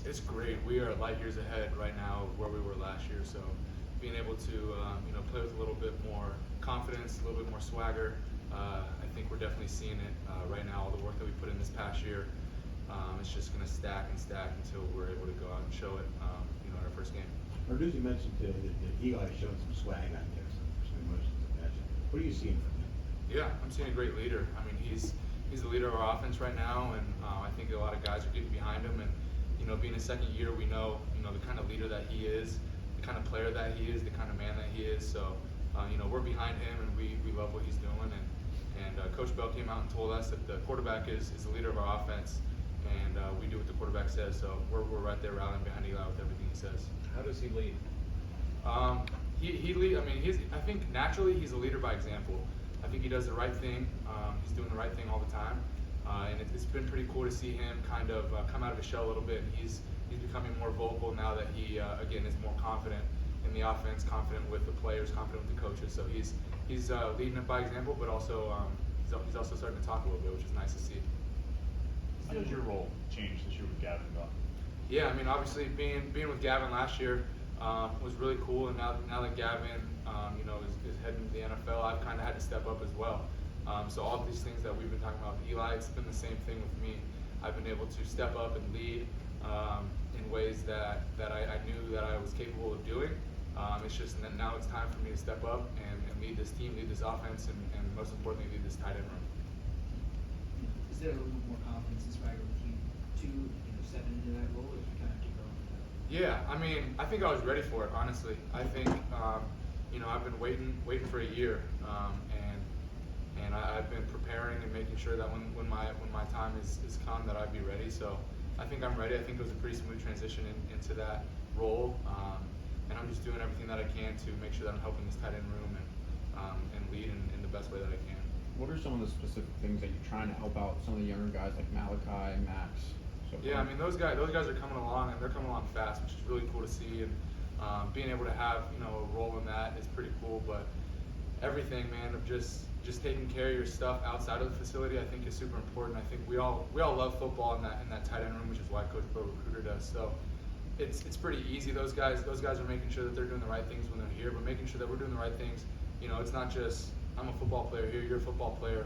It's great. We are light years ahead right now of where we were last year. So being able to play with a little bit more confidence, a little bit more swagger. I think we're definitely seeing it right now. All the work that we put in this past year, it's just going to stack and stack until we're able to go out and show it. In our first game. Arduzzi mentioned today that Eli showed some swag out there, some emotions and passion. What are you seeing from him? Yeah, I'm seeing a great leader. I mean, he's the leader of our offense right now, and I think a lot of guys are getting behind him. And being his second year, we know the kind of leader that he is, the kind of player that he is, the kind of man that he is. So we're behind him, and we love what he's doing. And Coach Bell came out and told us that the quarterback is the leader of our offense, and we do what the quarterback says. So we're right there rallying behind Eli with everything he says. How does he lead? He lead. I mean, I think naturally he's a leader by example. I think he does the right thing. He's doing the right thing all the time, and it's been pretty cool to see him kind of come out of his shell a little bit. And he's becoming more vocal now that he again is more confident in the offense, confident with the players, confident with the coaches. So he's leading it by example, but also he's also starting to talk a little bit, which is nice to see. How does your role change this year with Gavin gone? Yeah, I mean, obviously being with Gavin last year was really cool, and now that Gavin is heading to the NFL, I've kind of had to step up as well. So all of these things that we've been talking about with Eli, it's been the same thing with me. I've been able to step up and lead in ways that I knew that I was capable of doing. It's just that now it's time for me to step up and lead this team, lead this offense, and most importantly, lead this tight end room. Is there a little bit more confidence and swagger with you to step into that role, or if you kind of keep going with that? Yeah, I mean, I think I was ready for it, honestly. I think, I've been waiting for a year, and I've been preparing and making sure that when my time is come, that I'd be ready. So I think I'm ready. I think it was a pretty smooth transition into that role, and I'm just doing everything that I can to make sure that I'm helping this tight end room and lead in the best way that I can. What are some of the specific things that you're trying to help out some of the younger guys like Malachi, Max? Yeah, I mean those guys are coming along, and they're coming along fast, which is really cool to see. And being able to have a role in that is pretty cool. But everything, man, of just taking care of your stuff outside of the facility, I think is super important. I think we all love football in that tight end room, which is why Coach Bro recruited us. So it's pretty easy. Those guys are making sure that they're doing the right things when they're here, but making sure that we're doing the right things. It's not just I'm a football player here, you're a football player,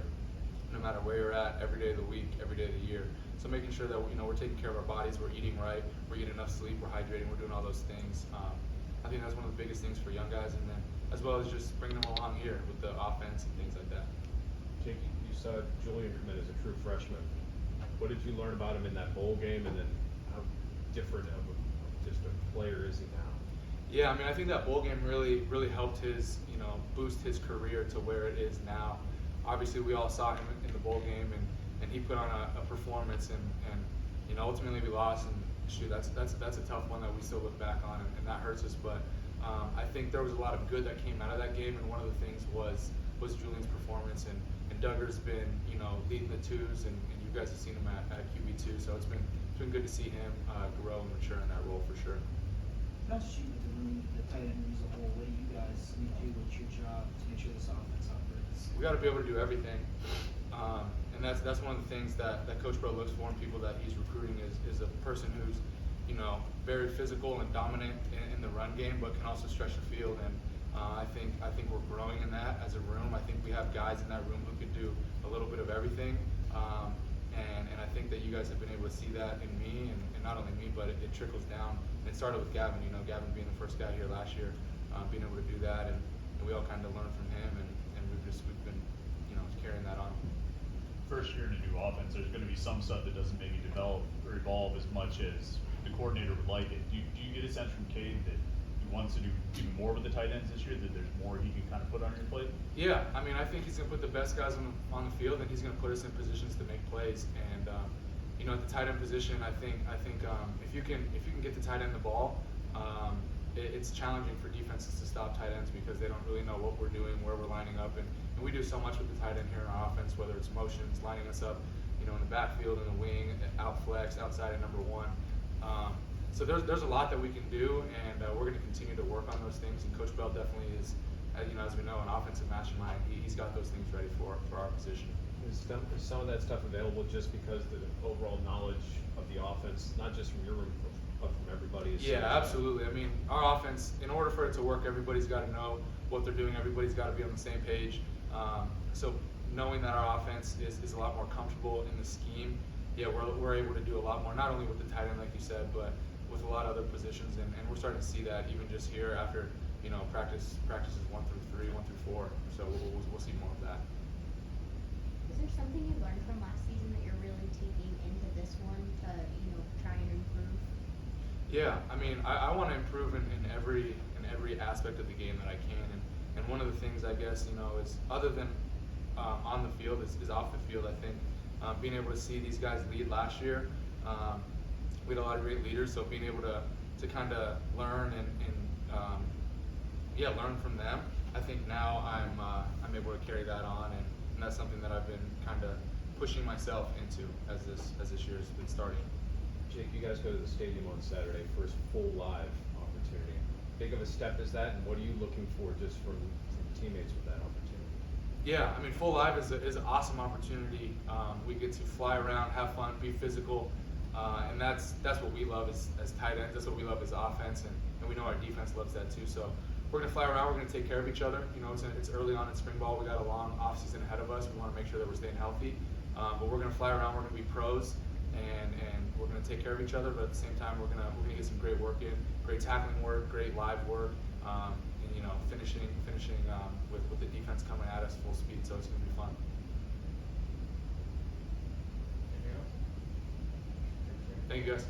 no matter where you're at, every day of the week, every day of the year. So making sure that we're taking care of our bodies, we're eating right, we're getting enough sleep, we're hydrating, we're doing all those things. I think that's one of the biggest things for young guys, and then as well as just bringing them along here with the offense and things like that. Jake, you saw Julian come in as a true freshman. What did you learn about him in that bowl game, and then how different of just a player is he now? Yeah, I mean, I think that bowl game really helped his, boost his career to where it is now. Obviously, we all saw him in the bowl game, and he put on a performance, and ultimately we lost. And shoot, that's a tough one that we still look back on, and that hurts us. But I think there was a lot of good that came out of that game, and one of the things was Julian's performance, and Duggar's been leading the twos, and you guys have seen him at QB2, so it's been good to see him grow and mature in that role for sure. Not just you, but the room, the tight end room as a whole. What do you guys need to do? What's your job to make sure this offense operates? We got to be able to do everything, and that's one of the things that Coach Bro looks for in people that he's recruiting is a person who's very physical and dominant in the run game, but can also stretch the field. And I think we're growing in that as a room. I think we have guys in that room who can do a little bit of everything, and I think that you guys have been able to see that in me, and not only me, but it trickles down. And it started with Gavin. Gavin being the first guy here last year, being able to do that, and we all kind of learned from him, and we've been carrying that on. First year in a new offense, there's going to be some stuff that doesn't maybe develop or evolve as much as the coordinator would like it. Do you get a sense from Cade that he wants to do even more with the tight ends this year, that there's more he can kind of put on your plate? Yeah, I mean, I think he's going to put the best guys on the field, and he's going to put us in positions to make plays. And at the tight end position, I think if you can get the tight end the ball, it's challenging for defenses to stop tight ends because they don't really know what we're doing, where we're lining up, and we do so much with the tight end here in our offense, whether it's motions, lining us up, in the backfield, in the wing, out flex, outside of number one. So there's a lot that we can do, and we're going to continue to work on those things. And Coach Bell definitely is, as we know, an offensive mastermind. He's got those things ready for our position. Is some of that stuff available just because the overall knowledge of the offense, not just from your room, input from everybody? Is Yeah, so- absolutely. I mean, our offense, in order for it to work, everybody's got to know what they're doing. Everybody's got to be on the same page. So knowing that our offense is a lot more comfortable in the scheme, yeah, we're able to do a lot more, not only with the tight end, like you said, but with a lot of other positions. And we're starting to see that even just here after, practices 1 through 3, 1 through 4. So we'll see more of that. Is there something you learned from last season that you're really taking into this one to, try and improve? Yeah, I mean, I want to improve in every aspect of the game that I can, and one of the things I guess is other than on the field is off the field. I think being able to see these guys lead last year, we had a lot of great leaders, so being able to kind of learn and learn from them. I think now I'm able to carry that on, and that's something that I've been kind of pushing myself into as this year has been starting. Jake, you guys go to the stadium on Saturday, first full live opportunity. Big of a step is that, and what are you looking for just from teammates with that opportunity? Yeah, I mean, full live is an awesome opportunity. We get to fly around, have fun, be physical, and that's what we love as tight ends. That's what we love as offense, and we know our defense loves that too. So we're gonna fly around. We're gonna take care of each other. It's early on in spring ball. We got a long off season ahead of us. We want to make sure that we're staying healthy, but we're gonna fly around. We're gonna be pros, and we're gonna take care of each other. But at the same time, we're gonna get some great work in, great tackling work, great live work, and finishing with the defense coming at us full speed. So it's gonna be fun. Anything else? Thank you guys.